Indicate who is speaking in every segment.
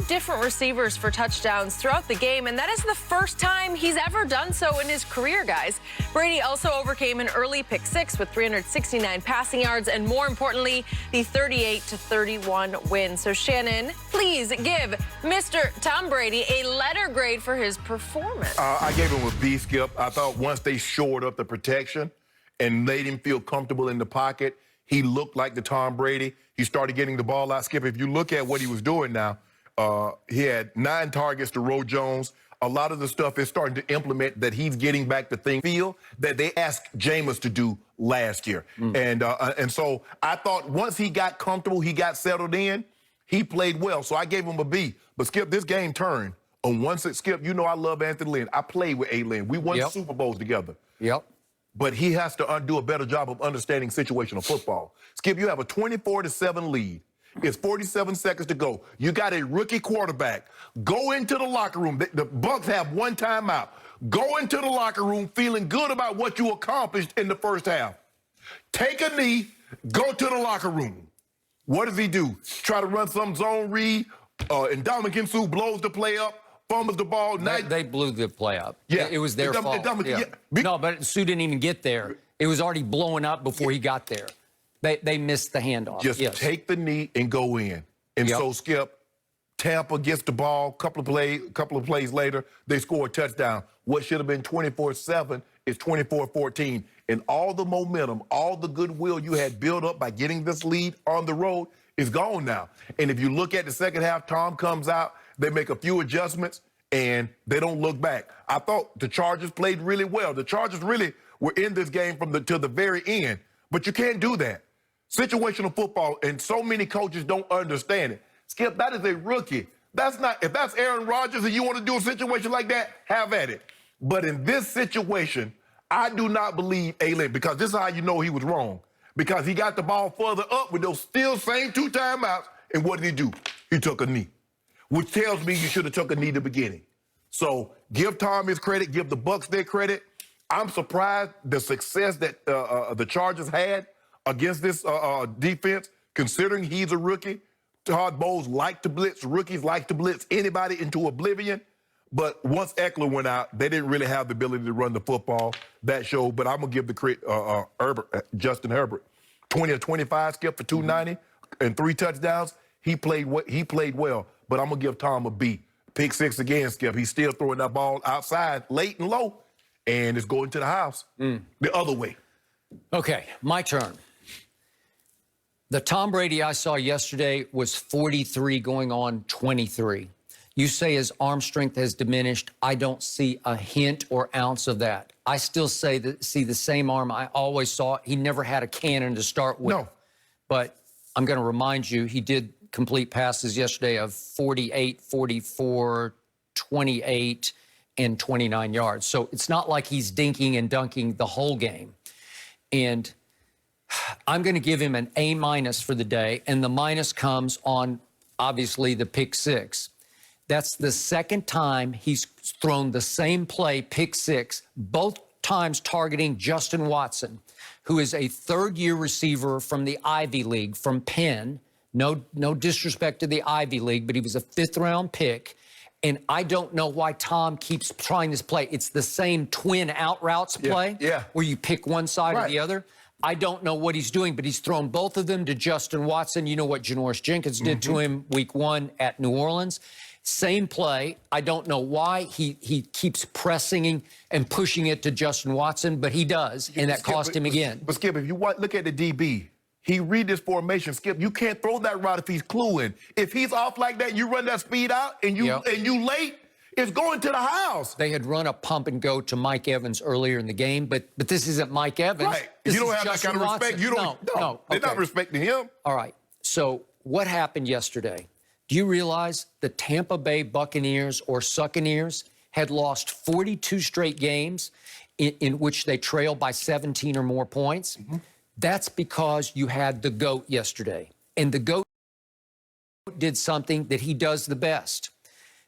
Speaker 1: different receivers for touchdowns throughout the game, and that is the first time he's ever done so in his career, guys. Brady also overcame an early pick six with 369 passing yards, and more importantly, the 38-31 win. So, Shannon, please give Mr. Tom Brady a letter grade for his performance.
Speaker 2: I gave him a B, Skip. I thought once they shored up the protection and made him feel comfortable in the pocket, he looked like the Tom Brady. He started getting the ball out. Skip, if you look at what he was doing now, he had 9 targets to Roe Jones. A lot of the stuff is starting to implement that he's getting back the thing feel that they asked Jameis to do last year. And so I thought once he got comfortable, he got settled in, he played well. So I gave him a B. But, Skip, this game turned. On one side, Skip, you know I love Anthony Lynn. I played with A. Lynn. We won Super Bowls together. But he has to do a better job of understanding situational football. Skip, you have a 24-7 lead. It's 47 seconds to go. You got a rookie quarterback. Go into the locker room. The Bucs have one timeout. Go into the locker room feeling good about what you accomplished in the first half. Take a knee. Go to the locker room. What does he do? Try to run some zone read. And Dominican Sue blows the play up. Fumbles the ball.
Speaker 3: They blew the play up.
Speaker 2: Yeah.
Speaker 3: It was their fault. No, but Sue didn't even get there. It was already blowing up before he got there. They missed the handoff.
Speaker 2: Just take the knee and go in. And so, Skip, Tampa gets the ball. Couple of plays later, they score a touchdown. What should have been 24-7 is 24-14. And all the momentum, all the goodwill you had built up by getting this lead on the road is gone now. And if you look at the second half, Tom comes out. They make a few adjustments, and they don't look back. I thought the Chargers played really well. The Chargers really were in this game to the very end. But you can't do that. Situational football, and so many coaches don't understand it. Skip, that is a rookie. If that's Aaron Rodgers and you want to do a situation like that, have at it. But in this situation, I do not believe A-Lynn, because this is how you know he was wrong. Because he got the ball further up with those still same 2 timeouts, and what did he do? He took a knee, which tells me you should have took a knee at the beginning. So give Tom his credit, give the Bucs their credit. I'm surprised the success that the Chargers had against this defense, considering he's a rookie. Todd Bowles liked to blitz. Rookies like to blitz anybody into oblivion. But once Eckler went out, they didn't really have the ability to run the football. That showed. But I'm going to give the credit Justin Herbert. 20 of 25, Skip, for 290 and 3 touchdowns. He played well. But I'm going to give Tom a B. Pick 6 again, Skip. He's still throwing that ball outside late and low, and it's going to the house the other way.
Speaker 3: Okay, my turn. The Tom Brady I saw yesterday was 43 going on 23. You say his arm strength has diminished. I don't see a hint or ounce of that. I still see the same arm I always saw. He never had a cannon to start with.
Speaker 2: No.
Speaker 3: But I'm going to remind you, he did complete passes yesterday of 48, 44, 28, and 29 yards. So it's not like he's dinking and dunking the whole game. And I'm going to give him an A- for the day, and the minus comes on, obviously, the pick 6. That's the second time he's thrown the same play, pick 6, both times targeting Justin Watson, who is a third-year receiver from the Ivy League, from Penn. No disrespect to the Ivy League, but he was a 5th-round pick. And I don't know why Tom keeps trying this play. It's the same twin out routes play where you pick one side or the other. I don't know what he's doing, but he's thrown both of them to Justin Watson. You know what Janoris Jenkins did to him week 1 at New Orleans. Same play. I don't know why he keeps pressing and pushing it to Justin Watson, but he does, and that cost him again.
Speaker 2: But, Skip, if you look at the DB, he read this formation. Skip, you can't throw that route if he's cluing. If he's off like that, you run that speed out, and you late, it's going to the house.
Speaker 3: They had run a pump and go to Mike Evans earlier in the game, but this isn't Mike Evans.
Speaker 2: Right. You don't have that kind of respect. You don't. No. They're not respecting him.
Speaker 3: All right. So what happened yesterday? Do you realize the Tampa Bay Buccaneers, or Succaneers, had lost 42 straight games in which they trailed by 17 or more points? That's because you had the GOAT yesterday. And the GOAT did something that he does the best.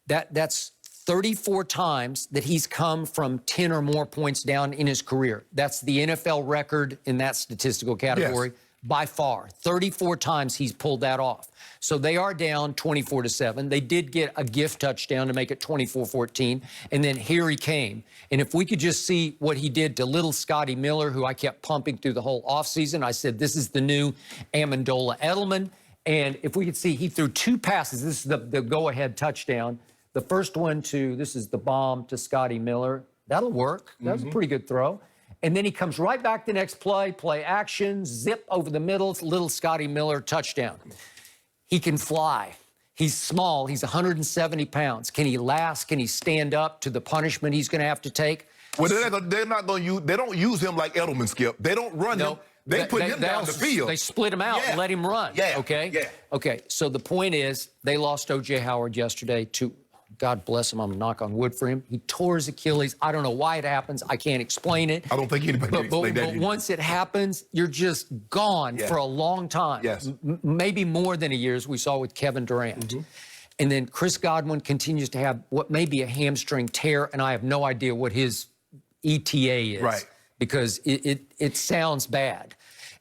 Speaker 3: That's 34 times that he's come from 10 or more points down in his career. That's the NFL record in that statistical category. by far. 34 times he's pulled that off. So they are down 24-7. They did get a gift touchdown to make it 24-14, and then here he came. And if we could just see what he did to little Scotty Miller, who I kept pumping through the whole offseason, I said, this is the new Amendola Edelman. And if we could see, he threw 2 passes. This is the go-ahead touchdown. The first one this is the bomb to Scotty Miller. That'll work. That was a pretty good throw. And then he comes right back the next play action, zip over the middle, little Scotty Miller touchdown. He can fly. He's small. He's 170 pounds. Can he last? Can he stand up to the punishment he's going to have to take?
Speaker 2: Well, they're not going to use. They don't use him like Edelman, Skip. They don't run him. They put him down the field.
Speaker 3: They split him out and let him run.
Speaker 2: Yeah.
Speaker 3: Okay.
Speaker 2: Yeah.
Speaker 3: Okay. So the point is, they lost O.J. Howard yesterday to. God bless him. I'm going to knock on wood for him. He tore his Achilles. I don't know why it happens. I can't explain it.
Speaker 2: I don't think anybody can explain that.
Speaker 3: But once it happens, you're just gone for a long time.
Speaker 2: Yes.
Speaker 3: Maybe more than a year, as we saw with Kevin Durant. And then Chris Godwin continues to have what may be a hamstring tear, and I have no idea what his ETA is.
Speaker 2: Right.
Speaker 3: Because it sounds bad.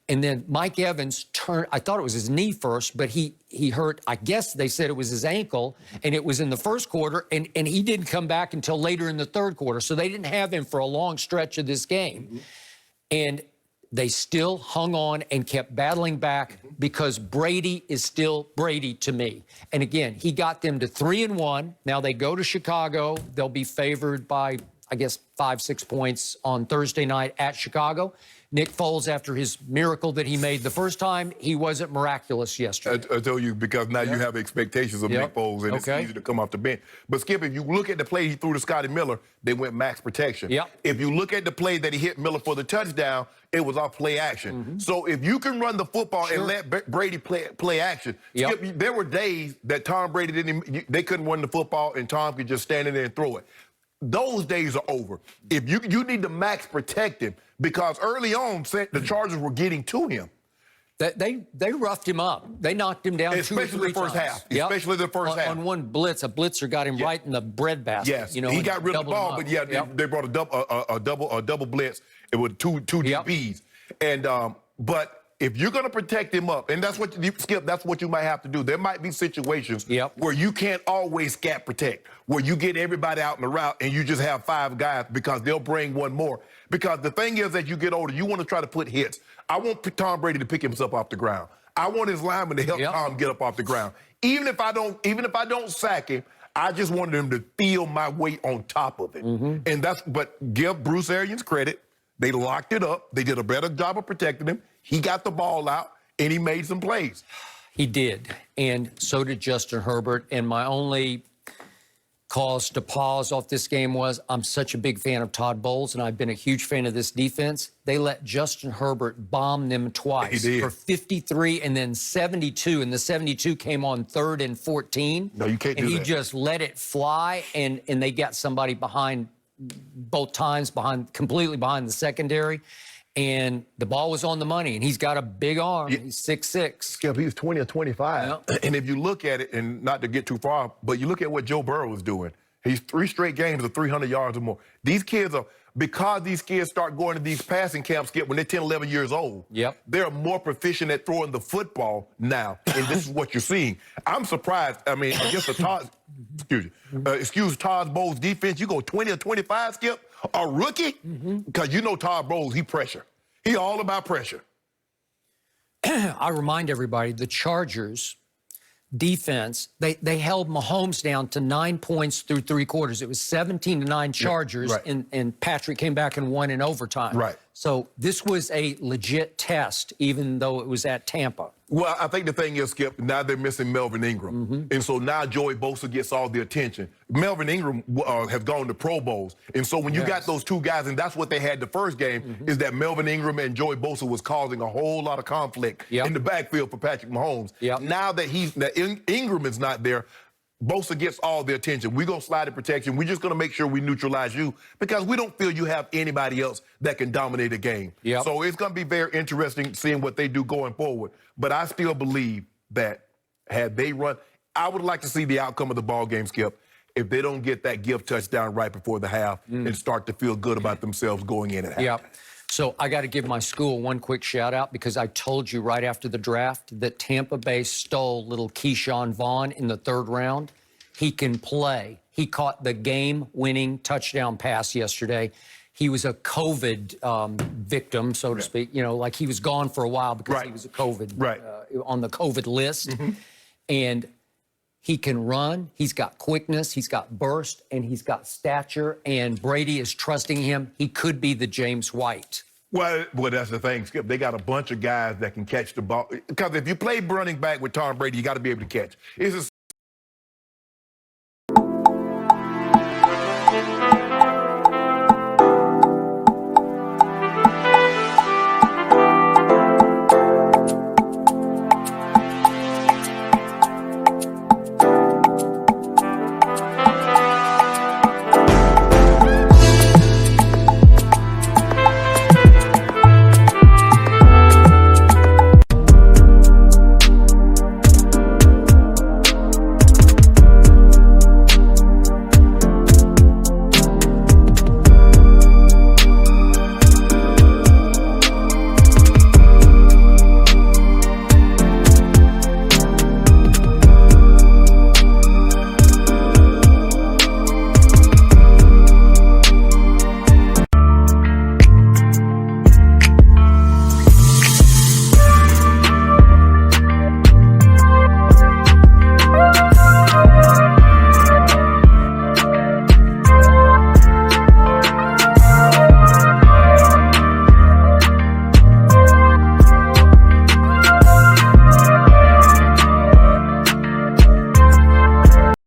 Speaker 3: And then Mike Evans turned, I thought it was his knee first, but he hurt, I guess they said it was his ankle, and it was in the first quarter, and he didn't come back until later in the third quarter. So they didn't have him for a long stretch of this game. And they still hung on and kept battling back because Brady is still Brady to me. And again, he got them to 3-1. Now they go to Chicago. They'll be favored by, I guess, 5-6 points on Thursday night at Chicago. Nick Foles, after his miracle that he made the first time, he wasn't miraculous yesterday.
Speaker 2: I told you, because now you have expectations of Nick Foles, and it's easy to come off the bench. But, Skip, if you look at the play he threw to Scotty Miller, they went max protection. If you look at the play that he hit Miller for the touchdown, it was off play action. So if you can run the football and let Brady play action, Skip, there were days that Tom Brady they couldn't run the football and Tom could just stand in there and throw it. Those days are over. If you need to max protect him, because early on the Chargers were getting to him.
Speaker 3: They roughed him up. They knocked him down
Speaker 2: especially the first half. Especially the first half.
Speaker 3: On one blitz, a blitzer got him right in the breadbasket.
Speaker 2: Yes,
Speaker 3: you know,
Speaker 2: he got rid of the ball, but they brought a double blitz. It was two DBs, and but. If you're going to protect him up, and that's what Skip, that's what you might have to do. There might be situations where you can't always scat protect, where you get everybody out in the route and you just have 5 guys because they'll bring one more. Because the thing is, as you get older, you want to try to put hits. I want Tom Brady to pick himself off the ground. I want his lineman to help Tom get up off the ground. Even if I don't sack him, I just wanted him to feel my weight on top of it. And but give Bruce Arians credit. They locked it up. They did a better job of protecting him. He got the ball out, and he made some plays.
Speaker 3: He did, and so did Justin Herbert. And my only cause to pause off this game was I'm such a big fan of Todd Bowles, and I've been a huge fan of this defense. They let Justin Herbert bomb them twice for 53 and then 72, and the 72 came on 3rd and 14.
Speaker 2: No, you can't do that.
Speaker 3: And he just let it fly, and they got somebody behind both times, completely behind the secondary. And the ball was on the money, and he's got a big arm. He's 6'6".
Speaker 2: Skip, he was 20 or 25. And if you look at it, and not to get too far, but you look at what Joe Burrow was doing. He's 3 straight games of 300 yards or more. These kids are, because these kids start going to these passing camps, Skip, when they're 10, 11 years old, they're more proficient at throwing the football now, and this is what you're seeing. I'm surprised. I mean, against the Todd Bowles defense, you go 20 or 25, Skip, a rookie? Because you know Todd Bowles, he pressure. He all about pressure.
Speaker 3: I remind everybody, the Chargers defense, they held Mahomes down to 9 points through 3 quarters. It was 17-9 Chargers, and Patrick came back and won in overtime. So this was a legit test, even though it was at Tampa.
Speaker 2: Well, I think the thing is, Skip, now they're missing Melvin Ingram. And so now Joey Bosa gets all the attention. Melvin Ingram has gone to Pro Bowls. And so when you got those 2 guys, and that's what they had the first game, is that Melvin Ingram and Joey Bosa was causing a whole lot of conflict in the backfield for Patrick Mahomes. Now that Ingram is not there, Bosa gets all the attention. We're going to slide the protection. We're just going to make sure we neutralize you because we don't feel you have anybody else that can dominate a game. So it's going to be very interesting seeing what they do going forward. But I still believe that had they run, I would like to see the outcome of the ball game, Skip, if they don't get that gift touchdown right before the half and start to feel good about themselves going in at half.
Speaker 3: So I got to give my school one quick shout out because I told you right after the draft that Tampa Bay stole little Keyshawn Vaughn in the 3rd round. He can play. He caught the game-winning touchdown pass yesterday. He was a COVID victim, so to speak. You know, like he was gone for a while because he was a COVID on the COVID list. And he can run. He's got quickness. He's got burst, and he's got stature. And Brady is trusting him. He could be the James White.
Speaker 2: Well, that's the thing, Skip. They got a bunch of guys that can catch the ball. Because if you play running back with Tom Brady, you got to be able to catch. It's the